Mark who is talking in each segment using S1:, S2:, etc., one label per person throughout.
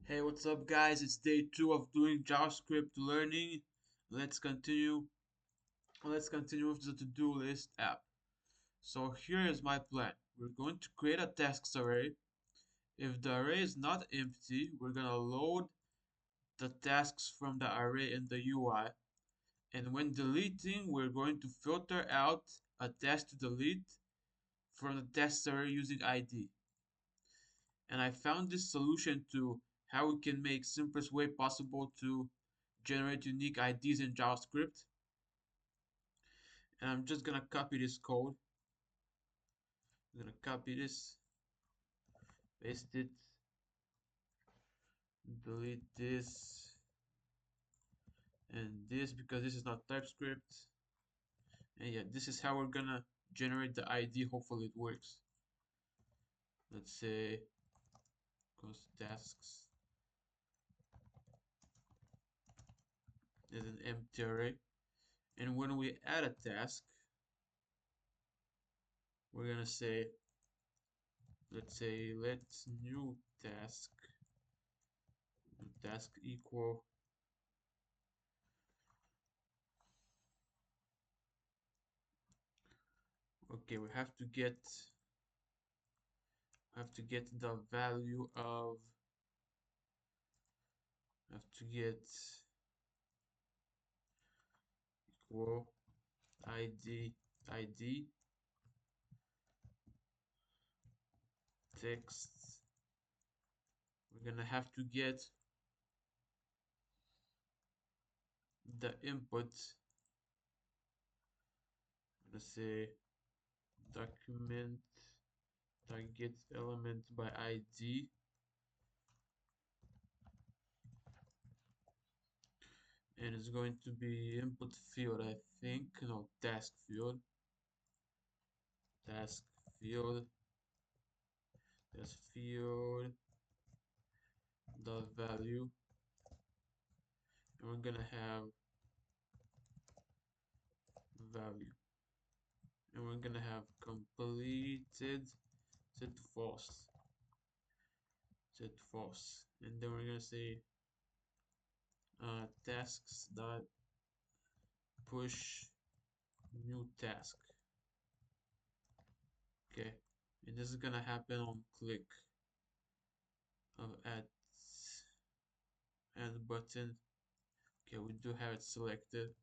S1: Hey, what's up, guys? It's day 2 of doing JavaScript learning. Let's continue. Let's continue with the ToDoList app. So here is my plan. We're going to create a tasks array. If the array is not empty, we're gonna load the tasks from the array in the UI. And when deleting, we're going to filter out a task to delete from the tasks array using ID. And I found this solution to how we can make simplest way possible to generate unique IDs in JavaScript. And I'm just gonna copy this code. I'm gonna copy this, paste it, delete this and this because this is not TypeScript. And yeah, this is how we're gonna generate the ID. Hopefully it works. Let's say goes tasks is an empty array. And when we add a task, we're gonna say, let's say let's new task equal okay, we have to get the value of have to get equal id text. We're gonna have to get the input. I'm gonna say document target element by id, and it's going to be input field, I think. No, task field, task field, task field, the value, and we're gonna have value, and we're gonna have completed set to false, and then we're gonna say tasks dot push new task. Okay, and this is gonna happen on click of add button. Okay, we do have it selected.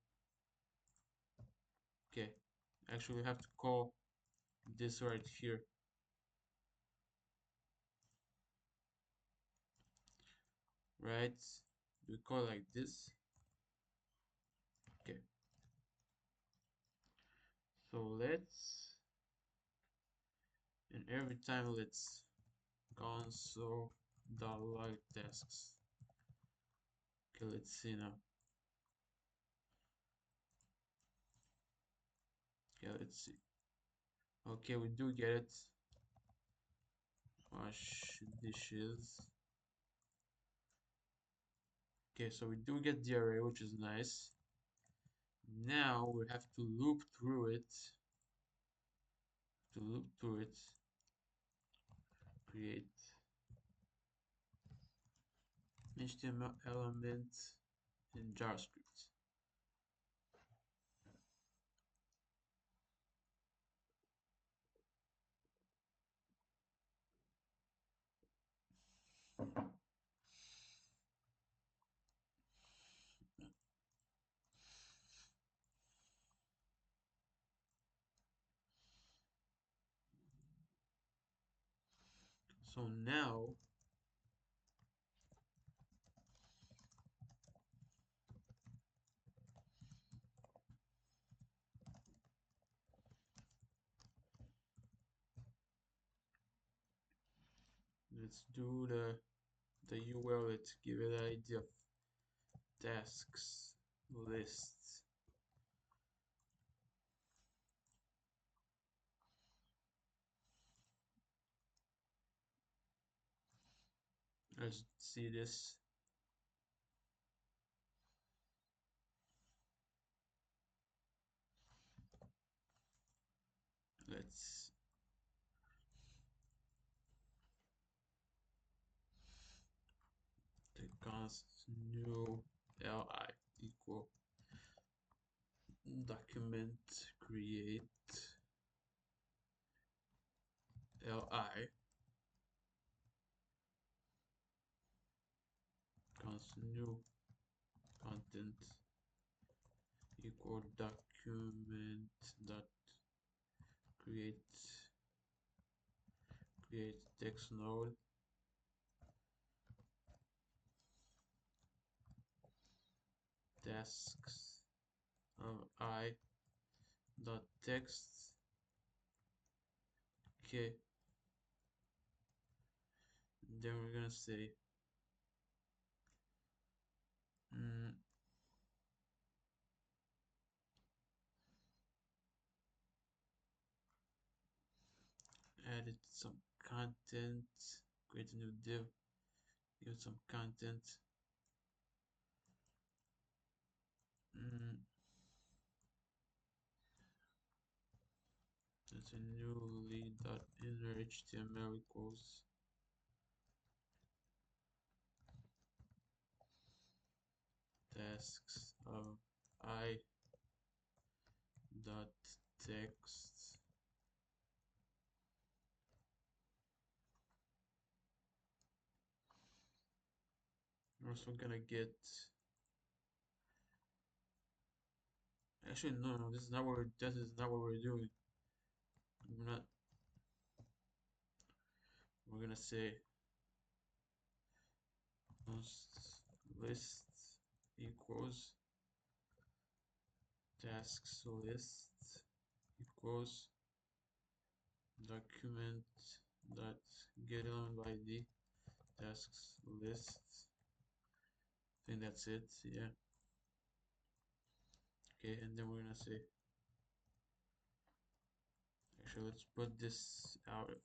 S1: Okay, actually we have to call this right here. Right, we call like this. Okay, so and every time let's console.log tasks. Okay, let's see now. Okay, let's see. Okay, we do get it. Wash dishes. Okay, so we do get the array, which is nice. Now we have to loop through it. Create HTML element in JavaScript. So now let's do the URL. Let's give it an idea of tasks list. Let's see this. Let's const new li equal document create li const new content equal document dot create text node tasks of I dot text. Okay, then we're gonna say added some content, create a new div, give some content. There's a new lead.inner HTML equals tasks of I dot text. We're also gonna get, actually no, this is not what we're doing. We're not, we're gonna say list equals tasks list equals document dot get element by id tasks list. I think that's it. Yeah. Okay, and then we're gonna say, actually let's put this out here.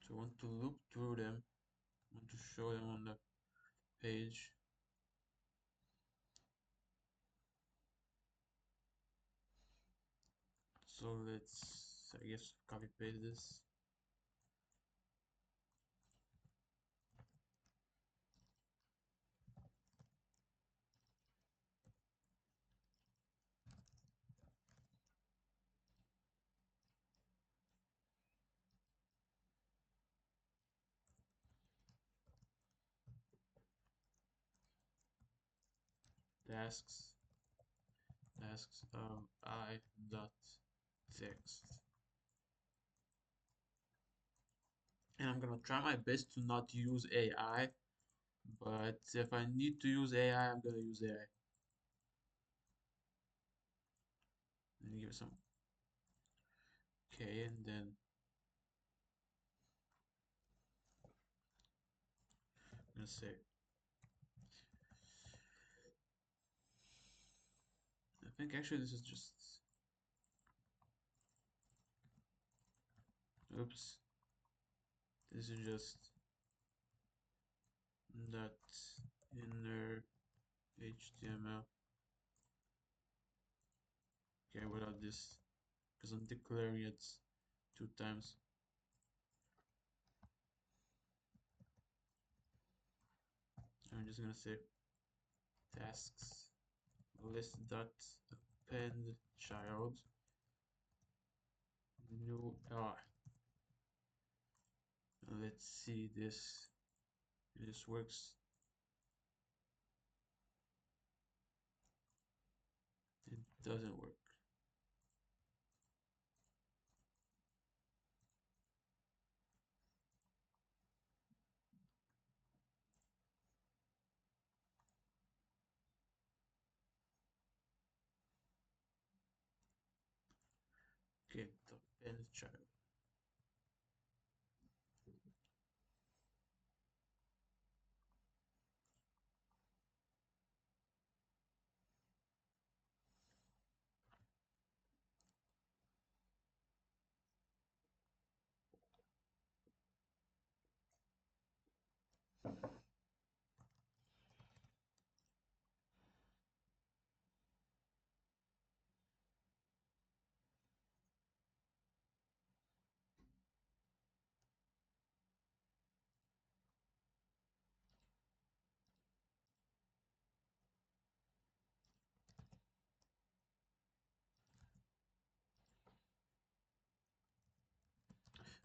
S1: So I want to loop through them. I want to show them on the page. So let's, I guess, copy paste this. Tasks of I dot text. And I'm gonna try my best to not use AI, but if I need to use AI, I'm gonna use AI. And give it some okay, and then I'm gonna say, I think actually this is just, oops, this is just dot inner HTML. Okay, without this, because I'm declaring it 2 times. I'm just gonna say tasks list dot append child new let's see this if this works. It doesn't work. Okay, the append child.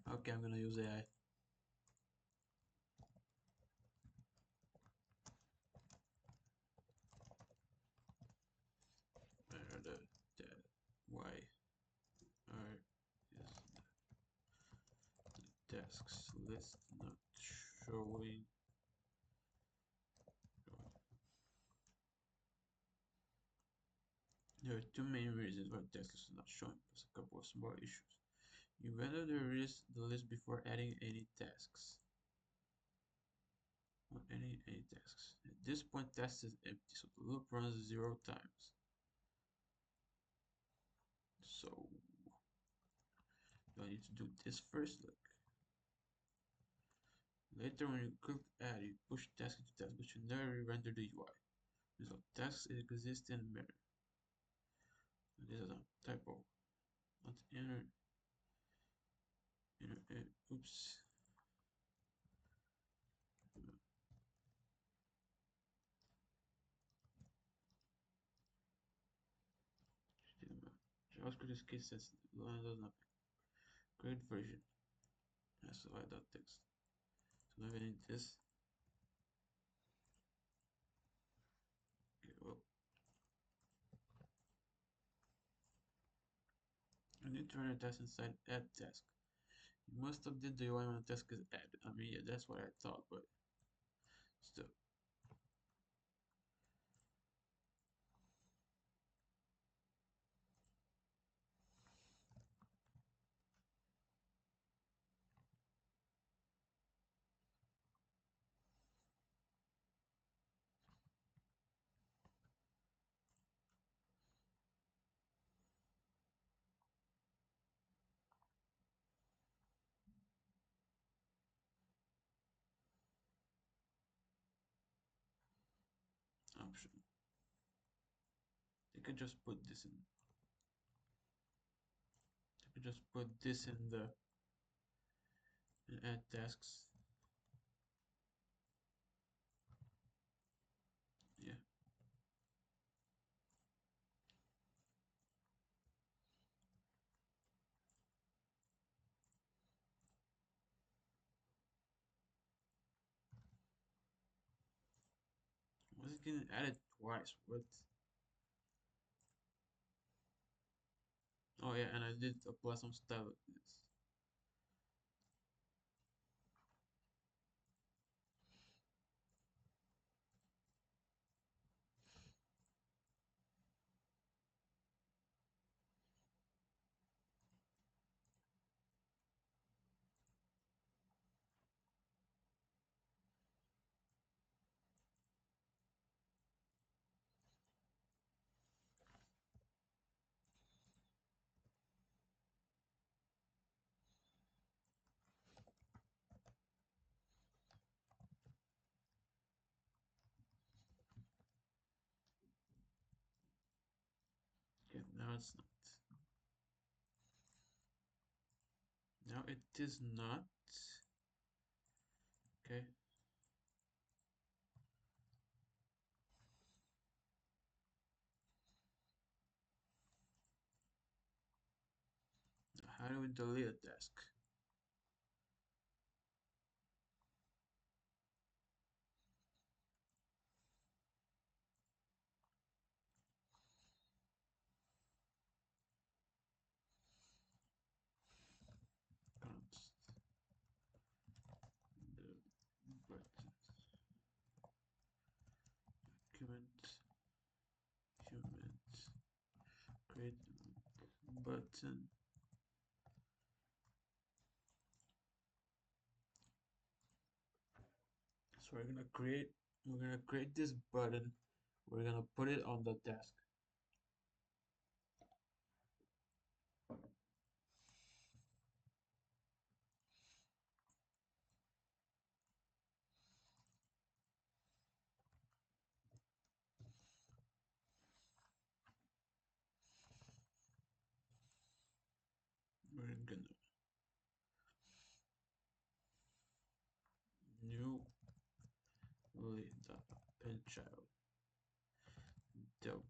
S1: Okay, I'm gonna use AI. Where the why are is the tasks list not showing? There are two main reasons why the task list is not showing, plus a couple of small issues. You render the list before adding any tasks. Or any tasks. At this point, task is empty, so the loop runs 0 times. So do I need to do this first? Look. Later, when you click add, you push task into task, but you never render the UI. Result tasks exist in mirror. This is a typo. Not oops. JavaScript is case sensitive. Line does nothing. Great version. So I dot text. So now we need this. Okay, well, I need to run a test inside add task. You must update the UI when the task is added. I mean, yeah, that's what I thought, but still. Option. They could just put this in. They could just put this in the add tasks. Yeah. Was it getting added twice? What? Oh yeah, and I did apply some style with this. Okay, now it's not. Now it is not. Okay. Now how do we delete a task? Const the button document humans create button. So we're gonna create this button. We're gonna put it on the task. We're gonna new pen child double.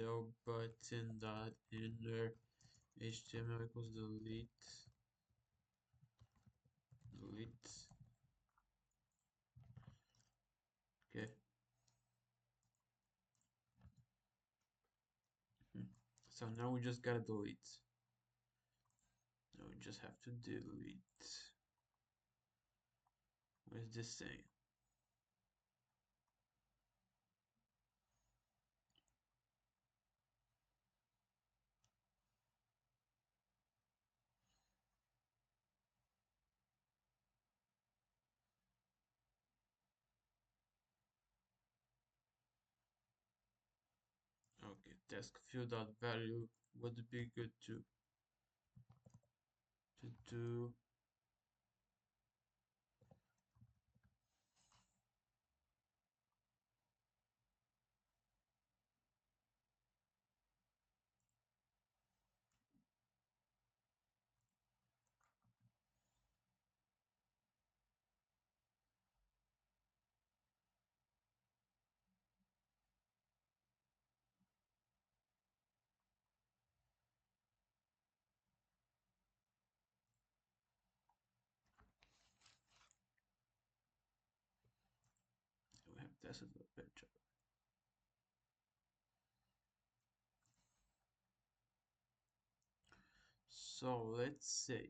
S1: del button dot inner HTML equals delete. Okay. So now we just gotta delete. Now we just have to delete. What is this saying? Okay, task field dot value would be good to do. We have tested a picture. So let's say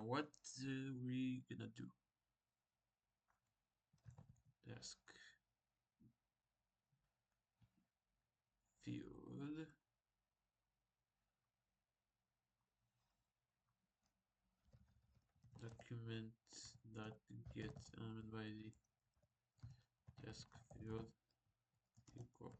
S1: what we gonna do? Task field document dot get element by the task field equal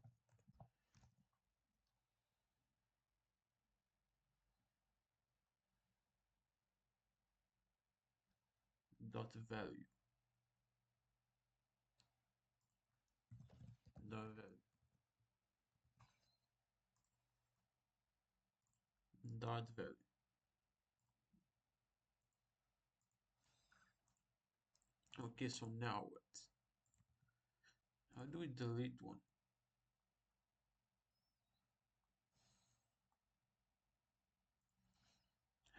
S1: dot value dot value. Okay, so now what? How do we delete one?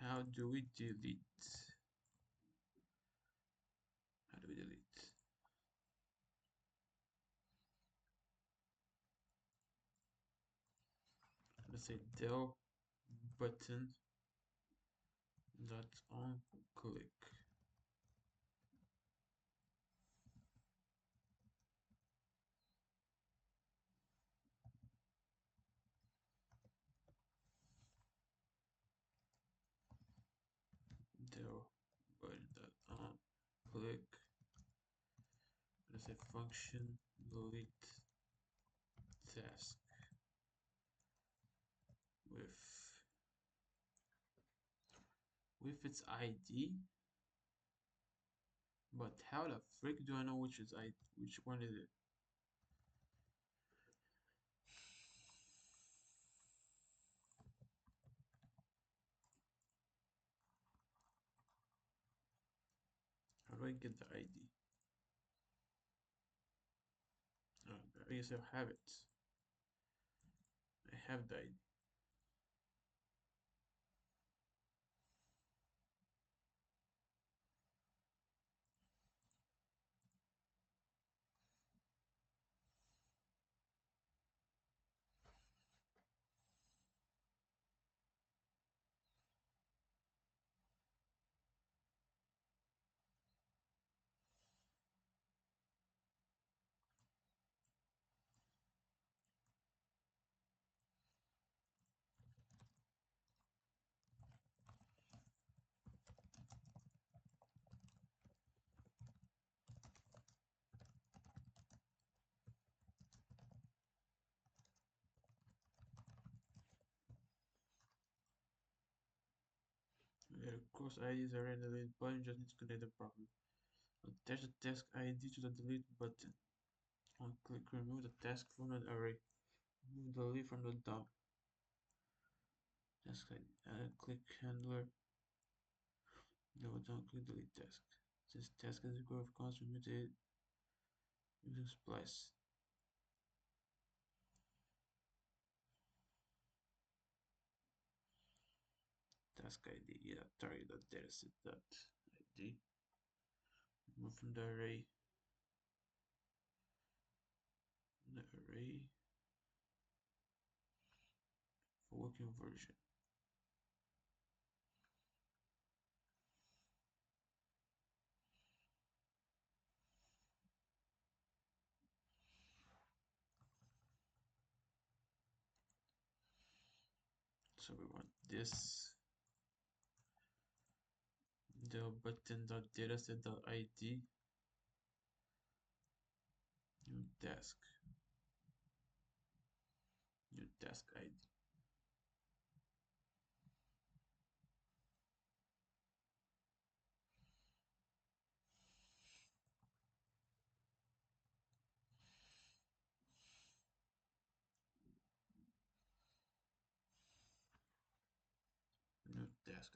S1: How do we delete? How do we delete? Let's say del button dot on click. Del button dot on click. Let's say function delete task with its ID. But how the frick do I know which one is it? How do I get the ID? I guess I have it. I have the ID. Yeah, of course, IDs are in the delete button, just need to connect them properly. Attach the task ID to the delete button. I'll click remove the task from the array. Remove the leaf from the DOM. Task ID. Click handler. No, don't click delete task. This task is equal of constant mutate using splice. Task ID, yeah, target.dataset.id. Remove from the array. For working version. So we want this the button.dataset.id new task ID. New task.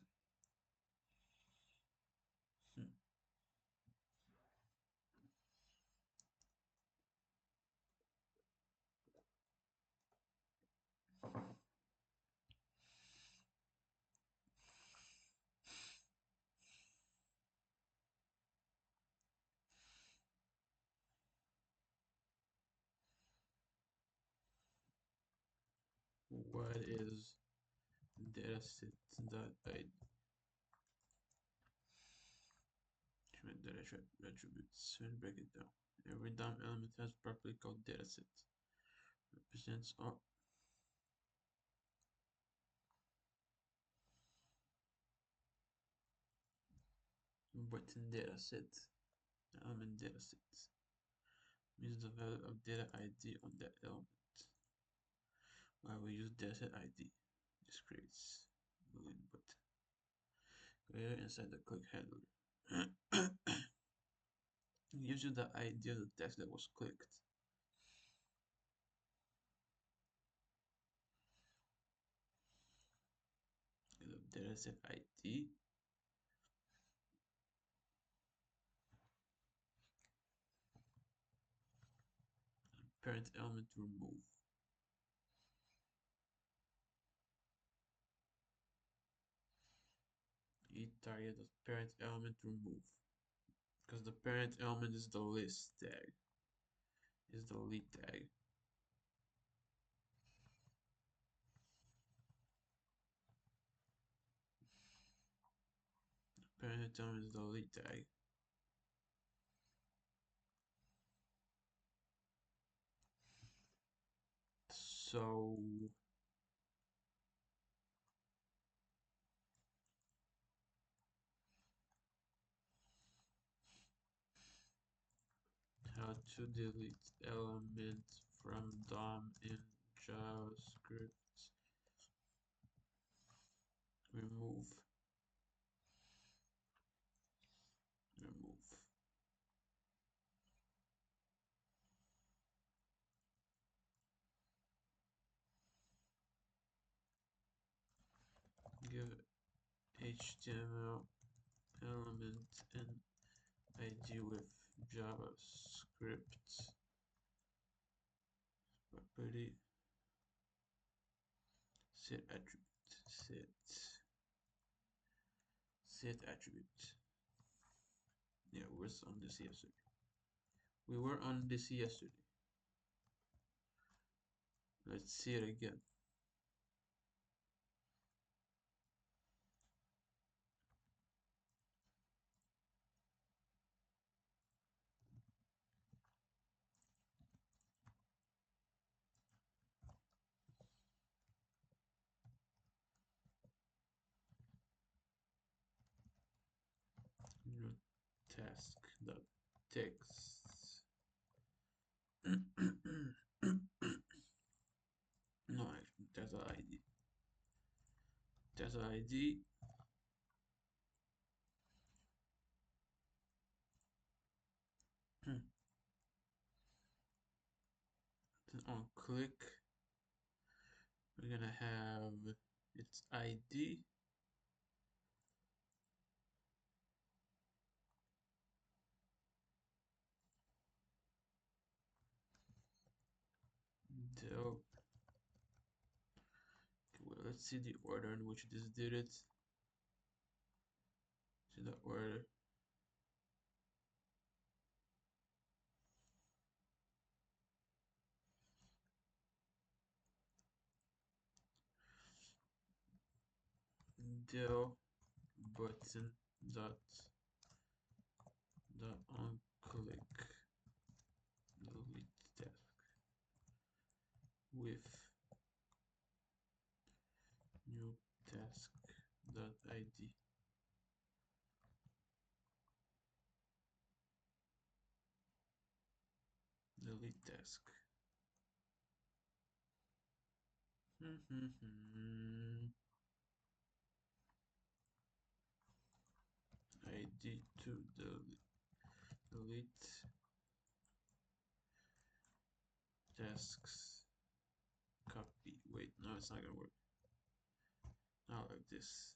S1: What is dataset.id? Data attributes and break it down. Every DOM element has properly called dataset. Represents all button dataset. Element dataset means the value of data ID on that element. Why we use dataset ID. This creates boolean button. Created inside the click handler. It gives you the ID of the text that was clicked. The dataset ID. Parent element remove. Target of parent element remove. Because the parent element is the list tag. Is the lead tag. The parent element is the lead tag. So how to delete element from DOM in JavaScript. Remove. Give HTML element and ID with JavaScript property set attribute set attribute. Yeah, we were on this yesterday. Let's see it again. New task dot text. No, actually, that's an ID. That's an ID. on click, we're gonna have its ID. Del. Well, let's see the order in which this did it. See the order. Del button dot the on click delete task with new task dot id delete task. id to delete tasks copy. Wait, no, it's not gonna work. Not like this.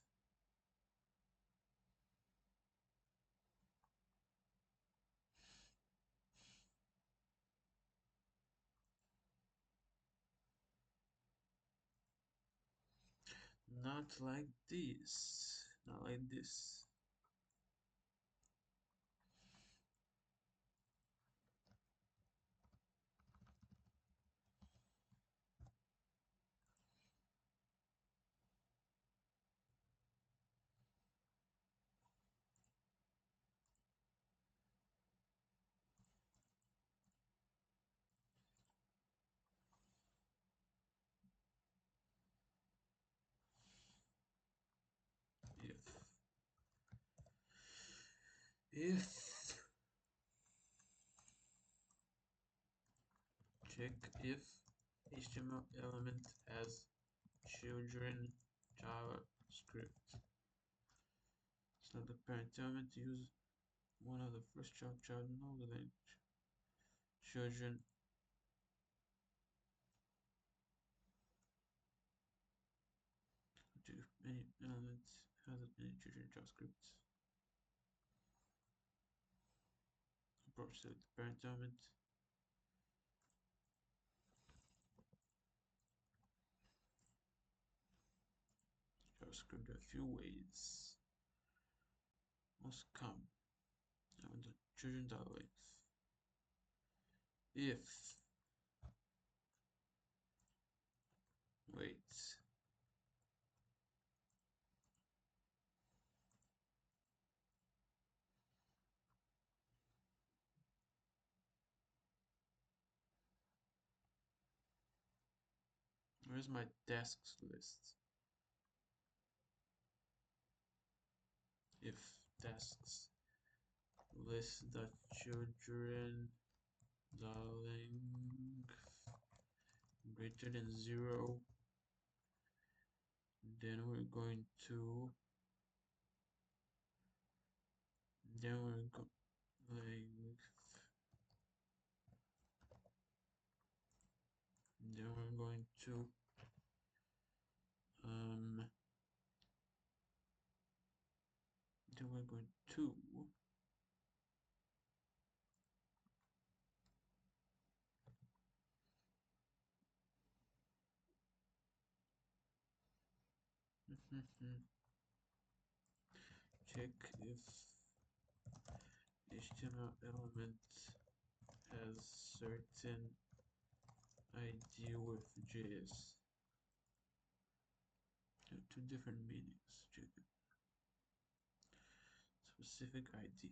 S1: Not like this. Not like this. If check if HTML element has children JavaScript. Select the parent element to use one of the first child know the language. Children if any element has any children JavaScript. Approach select the parent element. JavaScript a few ways. Must come. And the children length. If wait. Where's my tasks list? If tasks list the children the length greater than 0, then we're going to then we're go length then we're going to then we're going to check if HTML element has certain ID with JS. Two different meanings. Check it. Specific ID.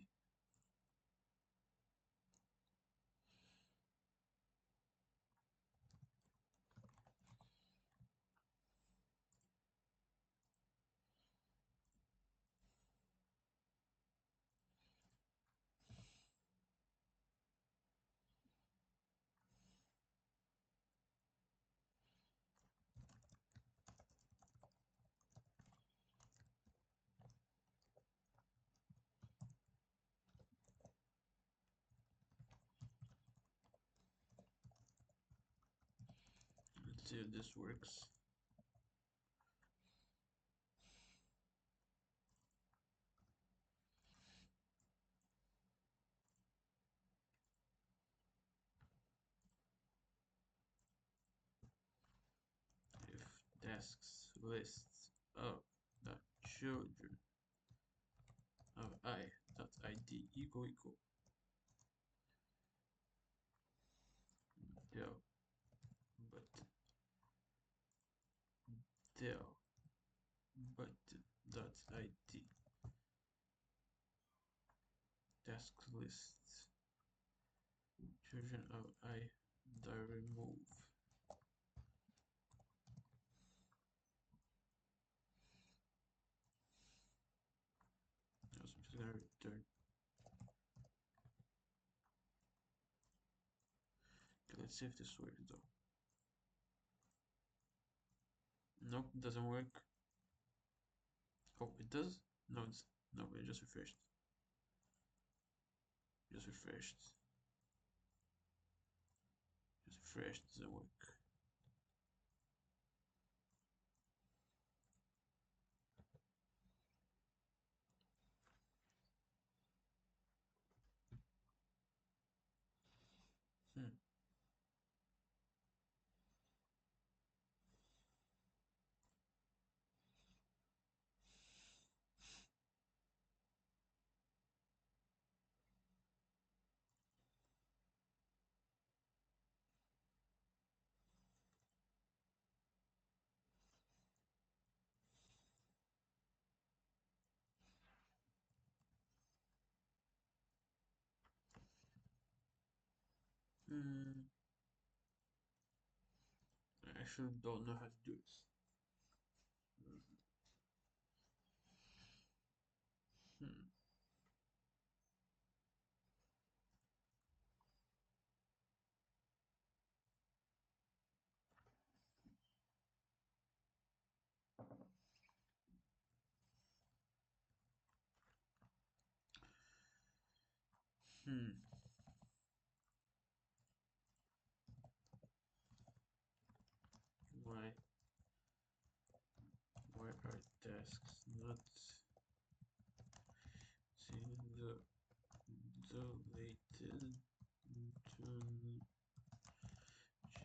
S1: see if this works. If tasks lists of the children of I.id equal del but del button dot id task list children of I the remove. So I'm just gonna return. Okay, let's see if this works though. Nope, it doesn't work. Oh, it does? No, it's no, it just refreshed. Just refreshed. Just refreshed, doesn't work. Hmm. Hmm. I actually don't know how to do this. Hmm. Hmm. Why? Why are tasks not seeing the deleted to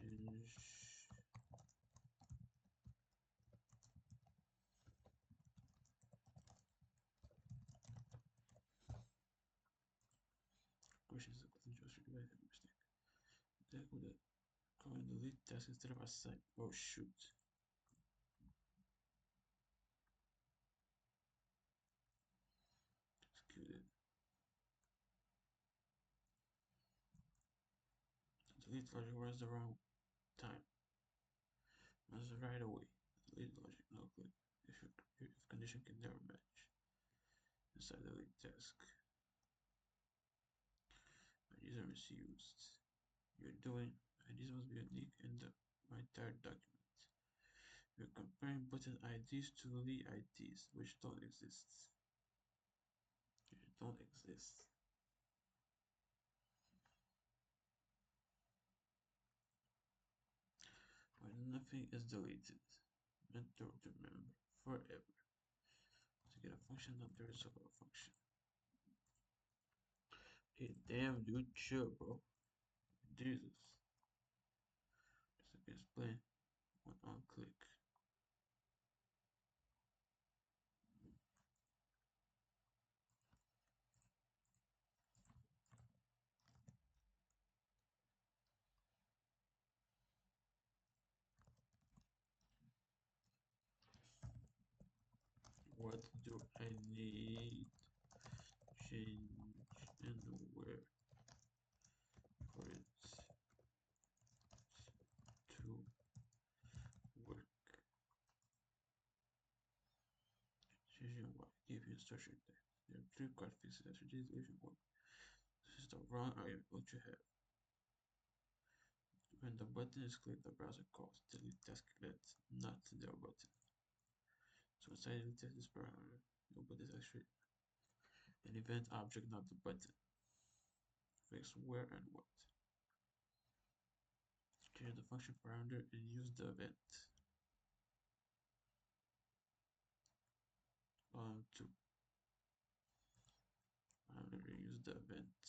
S1: change questions that could just read a mistake. That would go and delete task instead of assign. Oh shoot. Executed. Delete logic runs the wrong time. Runs right away. Delete logic no click. If condition can never match. Inside delete task. IDs are misused. You're doing IDs must be unique in my entire document. You're comparing button IDs to Lee IDs, which don't exist. Which don't exist. When nothing is deleted. Meant to remember forever. To get a function, not the result of a function. Hey, damn, dude, chill, bro. Jesus. Just against play. One on click. What do I need? Change and where for it to work. Changing what? Give you instruction there. There are three card fixes that should even work. This is the wrong area what you have. When the button is clicked, the browser calls delete task event, not the button. So inside the test this parameter, no button is actually an event object, not the button. Fix where and what. Change the function parameter and use the event. To parameter use the event.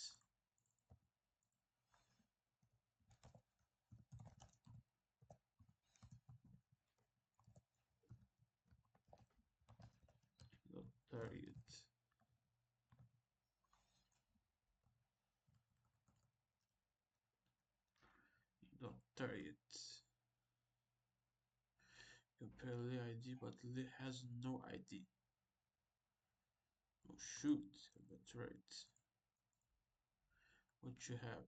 S1: The target. The target. Compare Lee ID, but Lee has no ID. Oh shoot, that's right. What you have?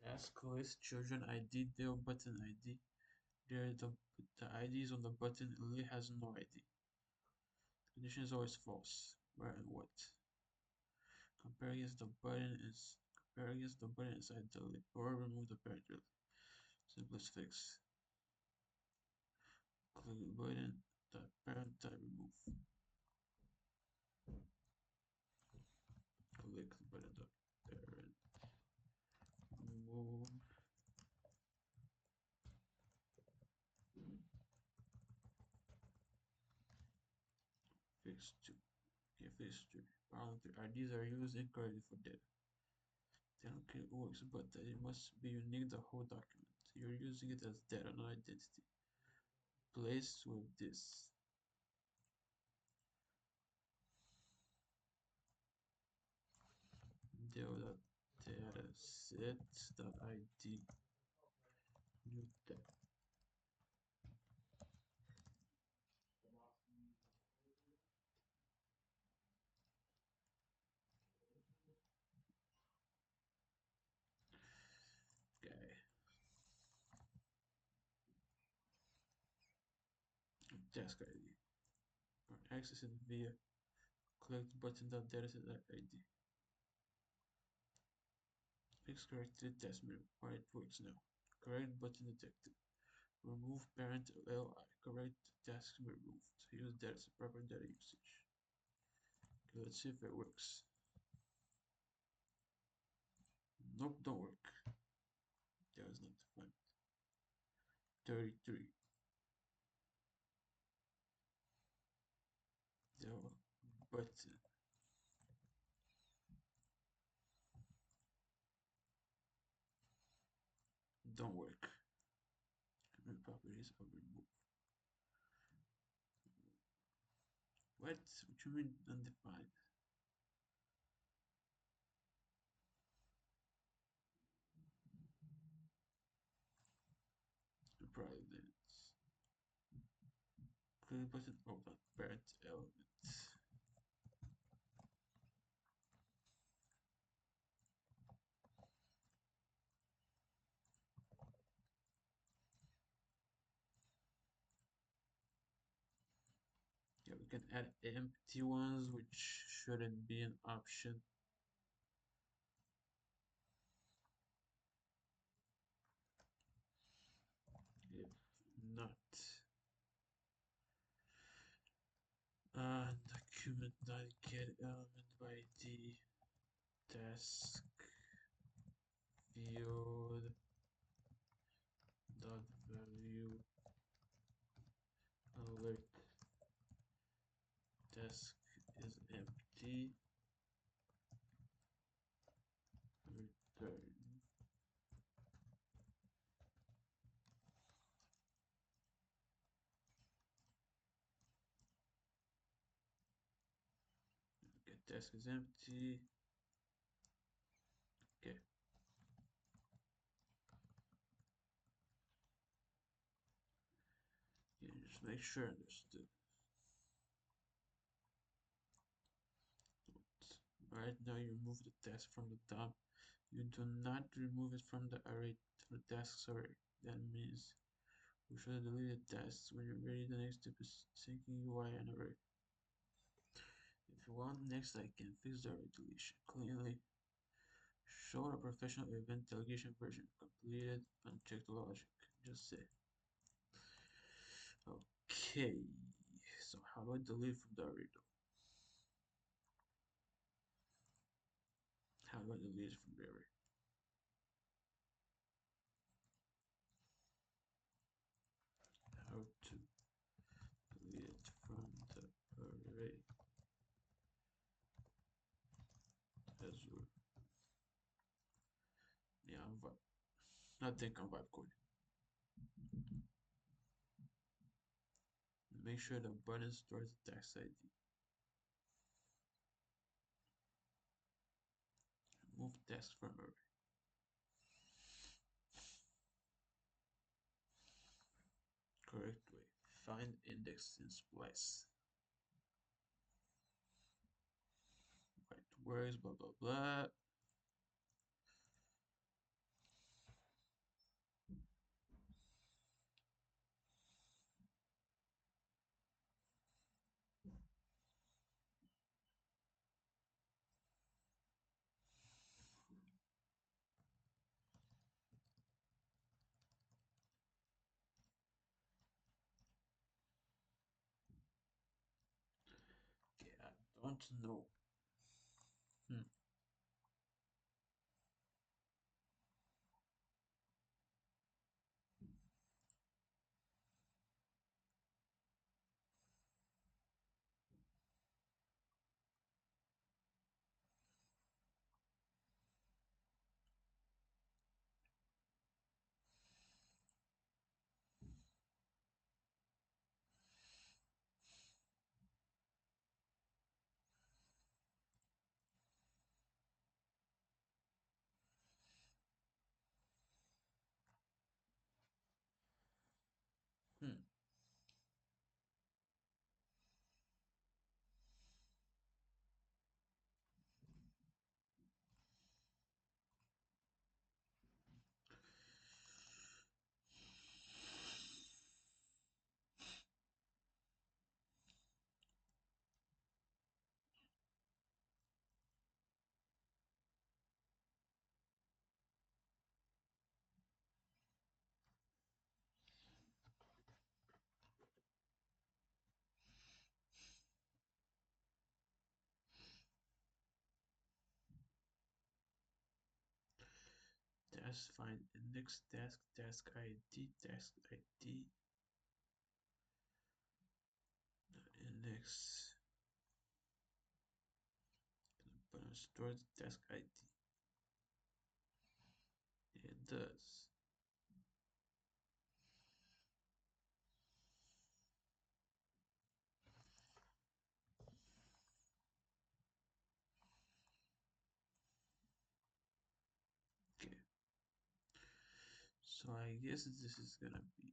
S1: Task list, children ID, Dale button ID. There the ID is on the button, Lee has no ID. Condition is always false. Where and what? Compare against the button is compare against the button inside the list or remove the parent. Simplest fix. Click the button, type parent, type remove. Click the button, type parent, remove. Fix 2. Okay, fix 3. Problem 3. IDs are used incorrectly for data. Then okay, it works, but it must be unique the whole document. You're using it as data, not identity. Place with this. Data set the ID new tab. Okay. Task ID. Or access it via click button that data set ID. Fix correctly test menu. Why it works now. Correct button detected. Remove parent LI. Correct task removed. Use data proper data usage. Okay, let's see if it works. Nope, don't work. That was not defined. 33. The button. Don't work. Command properties of remove. What? What you mean undefined? Probably didn't. Click button. Oh, not parent element. Yeah, we can add empty ones, which shouldn't be an option. If not, document not get element by D task field dot value alert task is empty return. Okay, task is empty. Okay. Yeah, just make sure I understood. Right now you remove the task from the top. You do not remove it from the array to the tasks array. That means we should delete the tasks when you're ready. The next step is syncing UI and array. If you want, next I can fix the array deletion cleanly. Show a professional event delegation version completed and check the logic. Just say. Okay, so how do I delete from the array though? How do I delete it from the array? Nothing on vibe coding. Make sure the button stores the task ID. Move task from array. Correct way. Find index in splice. Right words, blah blah blah. Okay, I don't know. Hmm. Hmm. Task find index task ID index button stores the task ID. It does. Okay. So I guess this is gonna be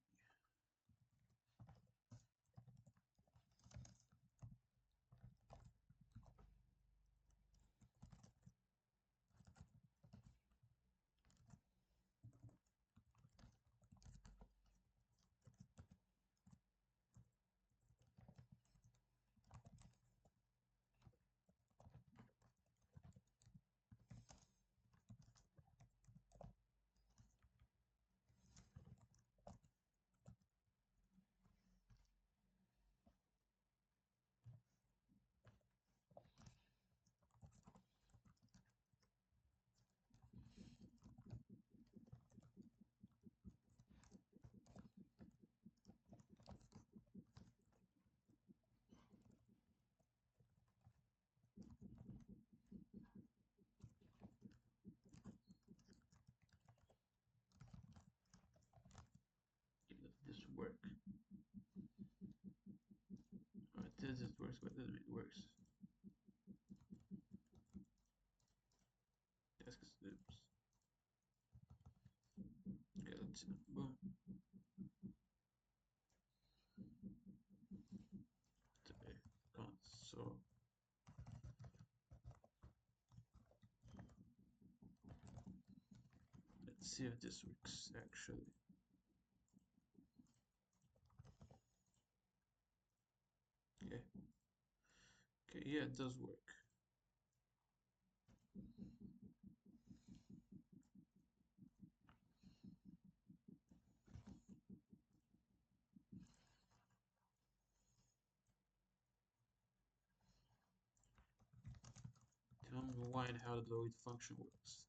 S1: this work. Alright, this works, but doesn't mean it works. Task oops. Okay, let's see. Boom. Console. Let's see if this works actually. Okay. Okay, yeah, it does work. Tell me why and how the delete function works.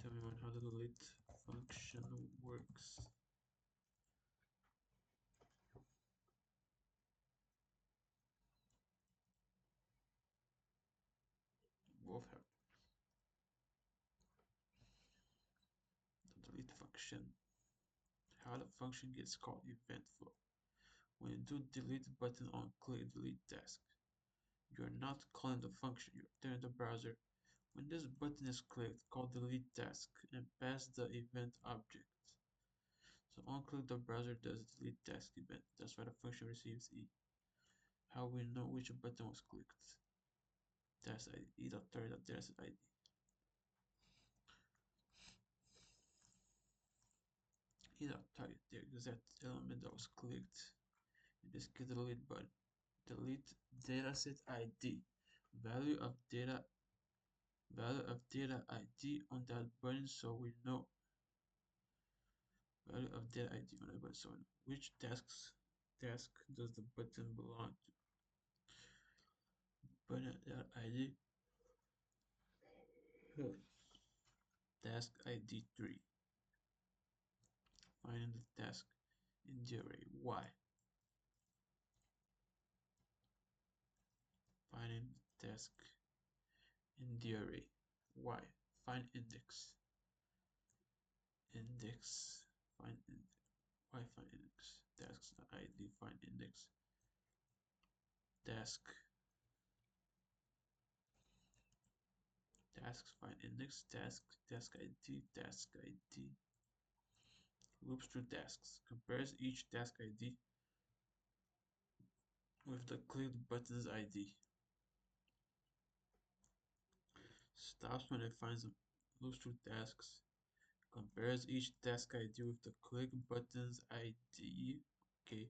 S1: Tell me how the delete function works. Both have. function. How the function gets called event flow. When you do delete button on click delete task, you're not calling the function, you're telling the browser when this button is clicked, call delete task and pass the event object. So on click the browser does delete task event. That's why the function receives E. How we know which button was clicked? Task ID, e.target.task ID. E.target, the exact element that was clicked. In this case, the delete button. Delete dataset ID. Value of data ID on that button, so we know value of data ID on that button, so we know which task does the button belong to. Button ID task ID 3. Finding the task in the array Y. Finding the task in the array Y. Find index. Index. Find index. Y find index. Tasks ID find index. Task. Tasks find index. Task ID. Task ID. Loops through tasks. Compares each task ID with the clicked button's ID. Stops when it finds a loops through tasks. Compares each task ID with the click button's ID. Okay.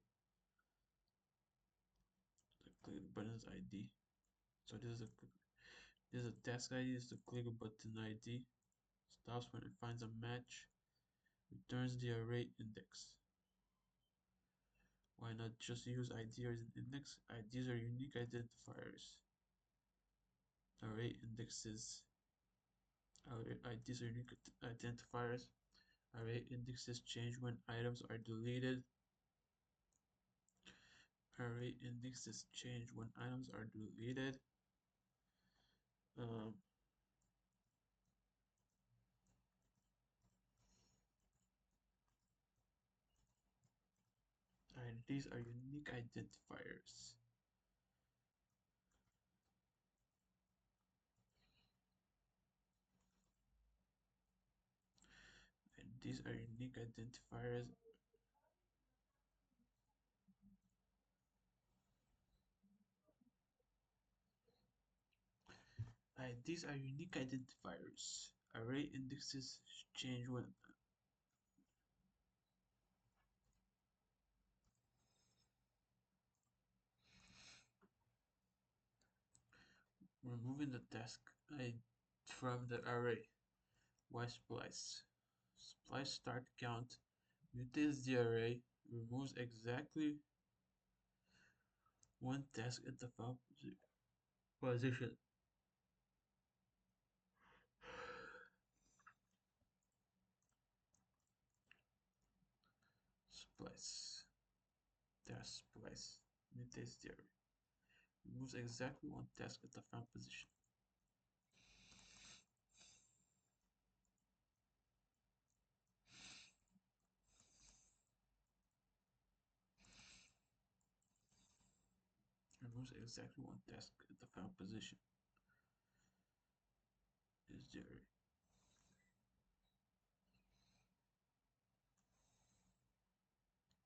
S1: The click button's ID. So this is a task ID. This is the click button ID. Stops when it finds a match. Returns the array index. Why not just use ID as an index? IDs are unique identifiers. Array indexes. IDs are unique identifiers. Array indexes change when items are deleted. Array indexes change when items are deleted. Um, IDs are unique identifiers. IDs are unique identifiers. IDs are unique identifiers. Array indexes change when removing the task ID from the array. Y splice. Splice start count mutates the array, removes exactly one task at the file position. Splice. Task splice mutates the array, removes exactly one task at the found position. Removes exactly one task at the found position. Is the array.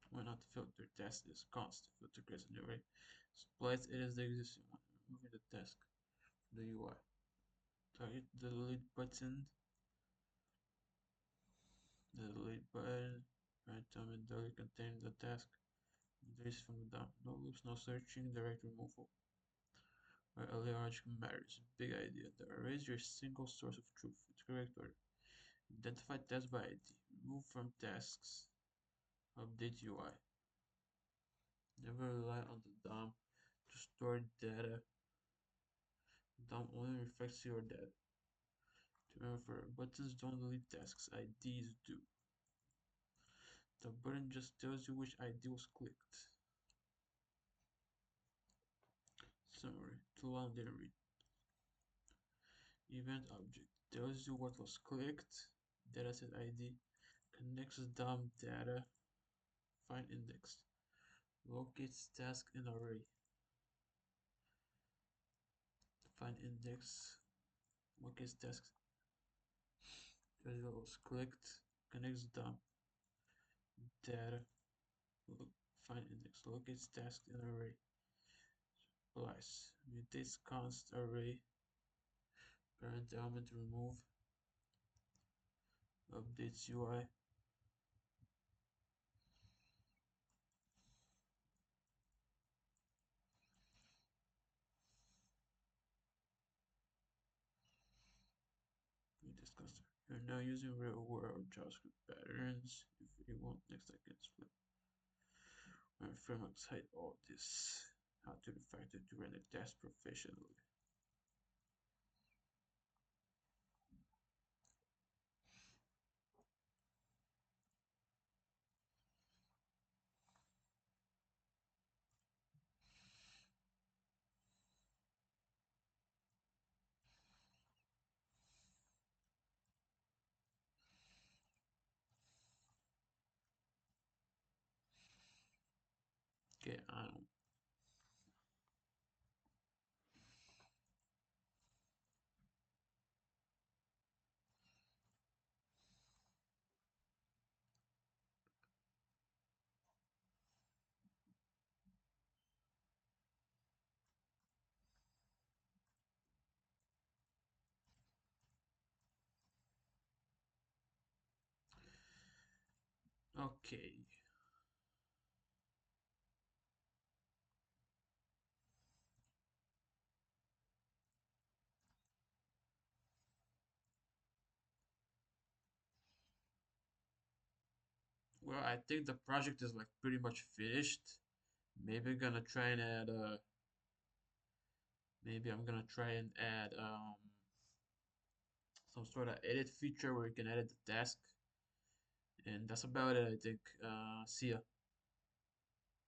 S1: When not filter task is const, filter creates an array. Splice it is the existing one, removing the task from the UI. Target the delete button. The delete button. Random and delete containing the task. This from the down. No loops, no searching, direct removal. Where early logic matters. Big idea. The array is your single source of truth. It's correct order. Identify task by ID. Remove from tasks. Update UI. Never rely on the DOM to store data. DOM only reflects your data. To remember, buttons don't delete tasks. IDs do. The button just tells you which ID was clicked. Summary. Too long, didn't read. Event object tells you what was clicked. Dataset ID Index DOM data. Find index. Locates task in array. Find index. Locates task. Results clicked. Connects DOM data. Look, find index. Locates task in array. Splice. Mutates const array. Parent element remove. Updates UI. We discussed. You're now using real world JavaScript patterns. If you want, next I can split. My frameworks hide all this. How to refactor to run a test professionally. Okay, I don't. Okay. Well, I think the project is like pretty much finished. Maybe gonna try and add maybe I'm gonna try and add some sort of edit feature where you can edit the task. And that's about it, I think. See ya.